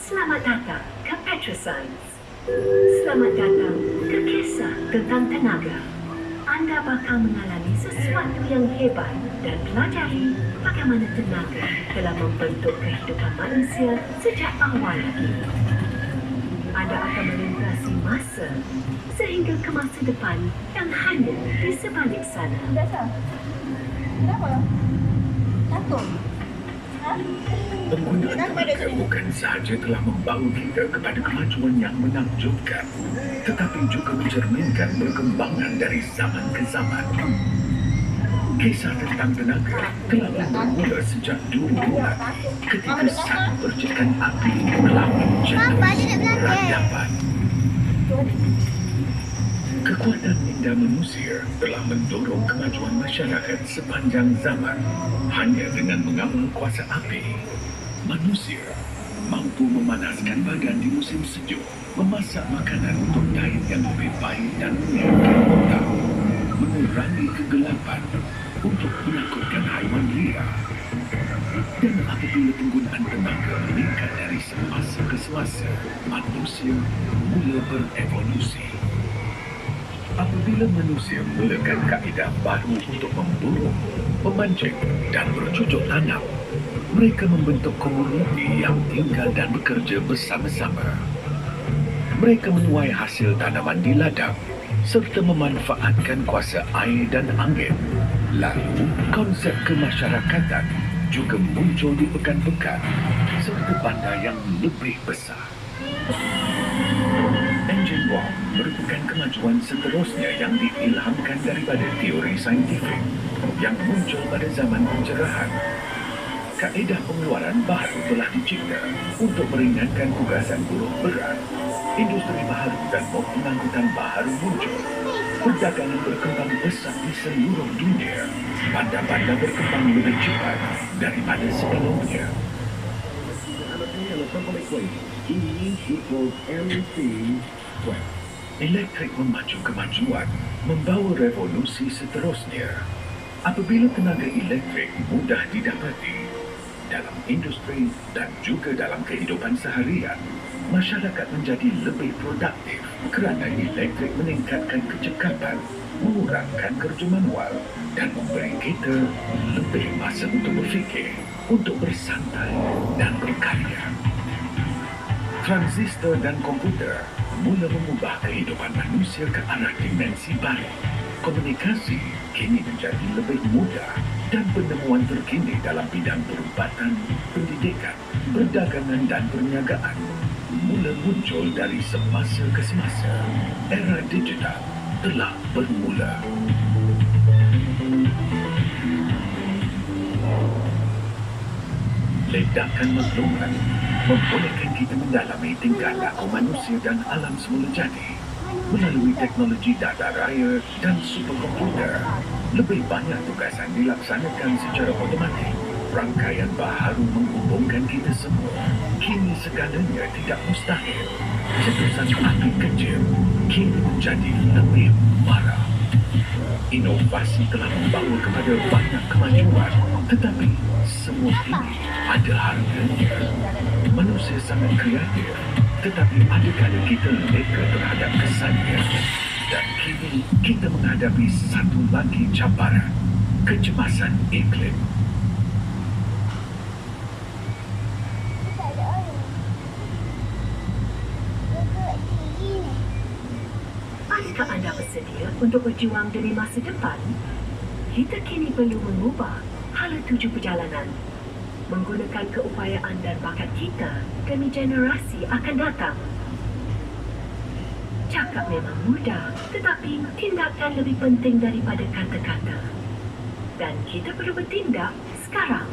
Selamat datang ke Petroscience. Selamat datang ke kisah tentang tenaga. Anda bakal mengalami sesuatu yang hebat dan pelajari bagaimana tenaga telah membentuk kehidupan manusia sejak awal lagi. Anda akan melintasi masa sehingga ke masa depan yang hanya di sebalik sana. Kenapa? Takut? Penggunaan tenaga bukan sahaja telah membawa kita kepada kemajuan yang menakjubkan, tetapi juga mencerminkan perkembangan dari zaman ke zaman. Kisah tentang tenaga telah bermula sejak dulu bulan ketika satu percikan api telah menjadi peradaban. Kekuatan minda manusia telah mendorong kemajuan masyarakat sepanjang zaman. Hanya dengan mengawal kuasa api, manusia mampu memanaskan badan di musim sejuk, memasak makanan untuk diet yang lebih baik dan menyiapkan otak, mengurangi kegelapan untuk menakutkan haiwan liar. Dan apabila penggunaan tenaga meningkat dari semasa ke semasa, manusia mula berevolusi. Apabila manusia mulakan kaedah baru untuk memburu, memancing dan bercocok tanam, mereka membentuk komuniti yang tinggal dan bekerja bersama-sama. Mereka menuai hasil tanaman di ladang serta memanfaatkan kuasa air dan angin. Lalu, konsep kemasyarakatan juga muncul di pekan-pekan serta bandar yang lebih besar. Engine bomb merupakan kemajuan seterusnya yang diilhamkan daripada teori saintifik yang muncul pada zaman pencerahan. Kaedah pengeluaran baru telah dicipta untuk meringankan tugasan buruh berat. Industri baharu dan bom pengangkutan baharu muncul. Perdagangan berkembang pesat di seluruh dunia. Bandar-bandar berkembang lebih cepat daripada sebelumnya. Elektrik memacu kemajuan, membawa revolusi seterusnya. Apabila tenaga elektrik mudah didapati dalam industri dan juga dalam kehidupan seharian, masyarakat menjadi lebih produktif kerana elektrik meningkatkan kecekapan, mengurangkan kerja manual dan memberi kita lebih masa untuk berfikir, untuk bersantai dan berkarya. Transistor dan komputer mula mengubah kehidupan manusia ke arah dimensi baru. Komunikasi kini menjadi lebih mudah dan penemuan terkini dalam bidang perubatan, pendidikan, perdagangan dan perniagaan mula muncul dari semasa ke semasa. Era digital telah bermula. Ledakan maklumat membolehkan kita mendalami tingkah laku manusia dan alam semula jadi. Melalui teknologi data raya dan superkomputer, lebih banyak tugasan dilaksanakan secara otomatik. Rangkaian baharu menghubungkan kita semua. Kini segalanya tidak mustahil. Cetusan api kecil kini menjadi lebih marah. Inovasi telah membawa kepada banyak kemajuan, tetapi semua ini ada harganya. Manusia sangat kreatif, tetapi ada kala kita leka terhadap kesannya. Dan kini kita menghadapi satu lagi cabaran, kecemasan iklim. Adakah anda bersedia untuk berjuang demi masa depan? Kita kini perlu mengubah hala tuju perjalanan, menggunakan keupayaan dan bakat kita demi generasi akan datang. Cakap memang mudah, tetapi tindakan lebih penting daripada kata-kata. Dan kita perlu bertindak sekarang.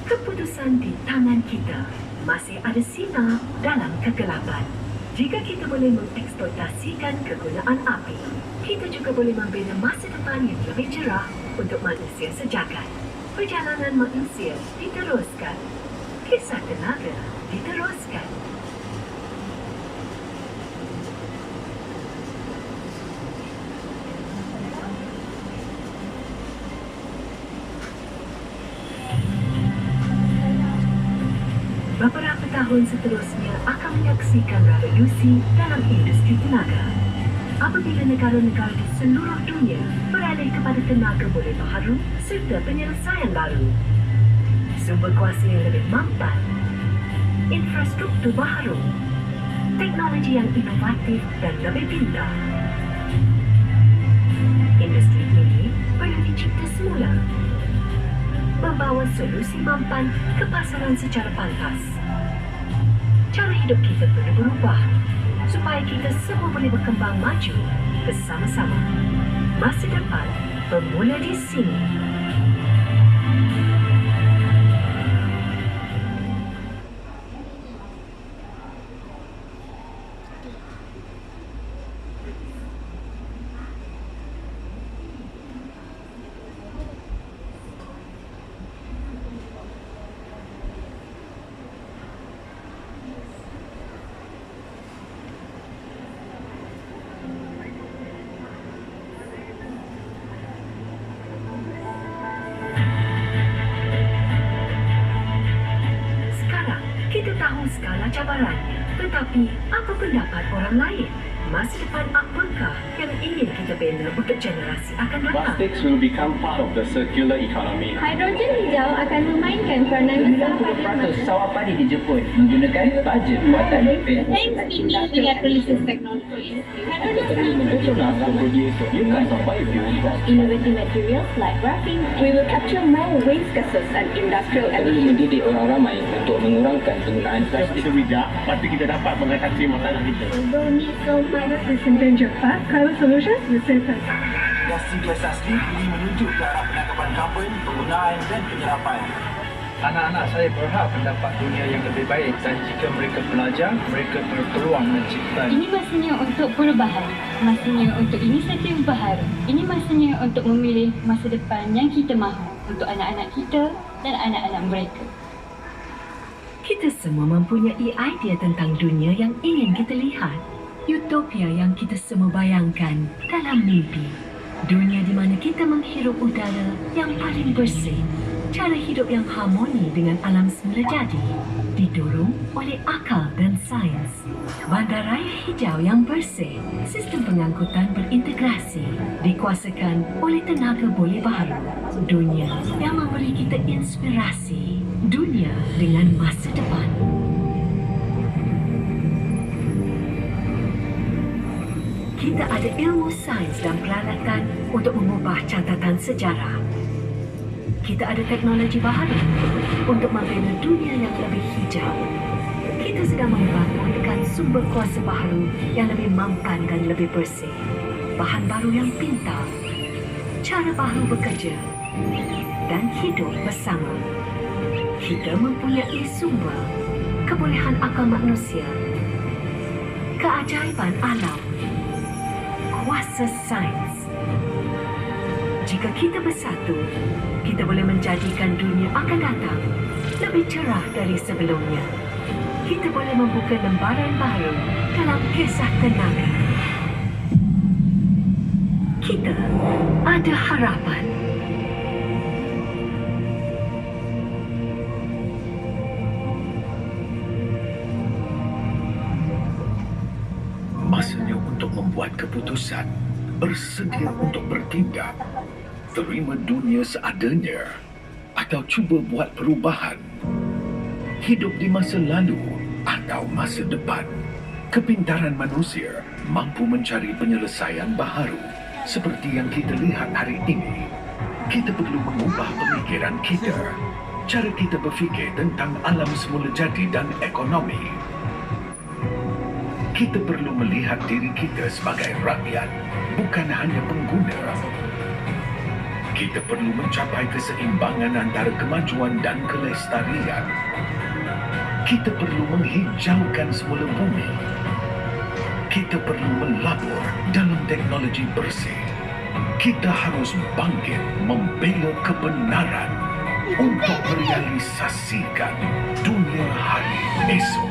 Keputusan di tangan kita. Masih ada sinar dalam kegelapan. Jika kita boleh mengeksploitasikan kegunaan api, kita juga boleh membina masa depan yang lebih cerah untuk manusia sejagat. Perjalanan manusia diteruskan. Kisah tenaga diteruskan. beberapa tahun seterusnya akan menyaksikan revolusi dalam industri tenaga. Apabila negara-negara di seluruh dunia beralih kepada tenaga boleh baharu serta penyelesaian baru, sumber kuasa yang lebih mampan, infrastruktur baharu, teknologi yang inovatif dan lebih pintar. Industri ini perlu dicipta semula, membawa solusi mampan ke pasaran secara pantas. Cara hidup kita perlu berubah supaya kita semua boleh berkembang maju bersama-sama. Masa depan bermula di sini. Kita tahu skala cabarannya, tetapi apa pendapat orang lain? Masa depan apakah yang ingin kita bina untuk generasi akan datang? Plastics will become part of the circular economy. Hidrogen hijau akan memainkan peranan besar pada 90% sawah padi di Jepun menggunakan baja buatan Jepun. Thanks Mimi, we have releases technology. Hydrogen Petronas will produce units of biofuel. innovative materials like graphene. We will capture more waste gases and industrial Kami emissions. mendidik orang ramai untuk mengurangkan penggunaan plastik. Kita bijak, pasti kita dapat mengatasi masalah kita. Although need so much percentage of fat, carbon solutions will save us. Gas asli ini menuju ke arah penangkapan karbon, penggunaan dan penyerapan. Anak-anak saya berhak mendapat dunia yang lebih baik dan jika mereka belajar, mereka berpeluang mencipta. Ini masanya untuk perubahan, masanya untuk inisiatif baharu. Ini masanya untuk memilih masa depan yang kita mahu untuk anak-anak kita dan anak-anak mereka. Kita semua mempunyai idea tentang dunia yang ingin kita lihat. Utopia yang kita semua bayangkan dalam mimpi. Dunia di mana kita menghirup udara yang paling bersih. Cara hidup yang harmoni dengan alam semula jadi. Didorong oleh akal dan sains. Bandaraya hijau yang bersih. Sistem pengangkutan berintegrasi. Dikuasakan oleh tenaga boleh baharu. Dunia yang memberi kita inspirasi. Dunia dengan masa depan. Kita ada ilmu sains dan peralatan untuk mengubah catatan sejarah. Kita ada teknologi baharu untuk membina dunia yang lebih hijau. Kita sedang membangun dengan sumber kuasa baharu yang lebih mampan dan lebih bersih. Bahan baru yang pintar, cara baru bekerja dan hidup bersama. Kita mempunyai sumber, kebolehan akal manusia, keajaiban alam, kuasa sains. Jika kita bersatu, kita boleh menjadikan dunia akan datang lebih cerah dari sebelumnya. Kita boleh membuka lembaran baru dalam kisah tenaga. Kita ada harapan. Masanya untuk membuat keputusan, bersedia untuk bertindak, terima dunia seadanya, atau cuba buat perubahan. Hidup di masa lalu atau masa depan. Kepintaran manusia mampu mencari penyelesaian baharu seperti yang kita lihat hari ini. Kita perlu mengubah pemikiran kita, cara kita berfikir tentang alam semula jadi dan ekonomi. Kita perlu melihat diri kita sebagai rakyat, bukan hanya pengguna. Kita perlu mencapai keseimbangan antara kemajuan dan kelestarian. Kita perlu menghijaukan semula bumi. Kita perlu melabur dalam teknologi bersih. Kita harus bangkit membela kebenaran untuk merealisasikan dunia hari esok.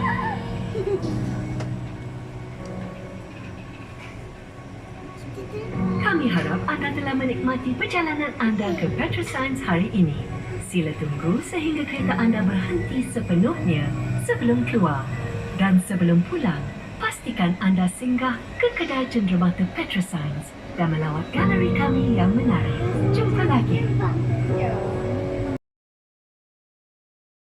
Kami harap anda telah menikmati perjalanan anda ke Petroscience hari ini. Sila tunggu sehingga kereta anda berhenti sepenuhnya sebelum keluar. Dan sebelum pulang, pastikan anda singgah ke kedai cenderamata Petroscience dan melawat galeri kami yang menarik. Jumpa lagi.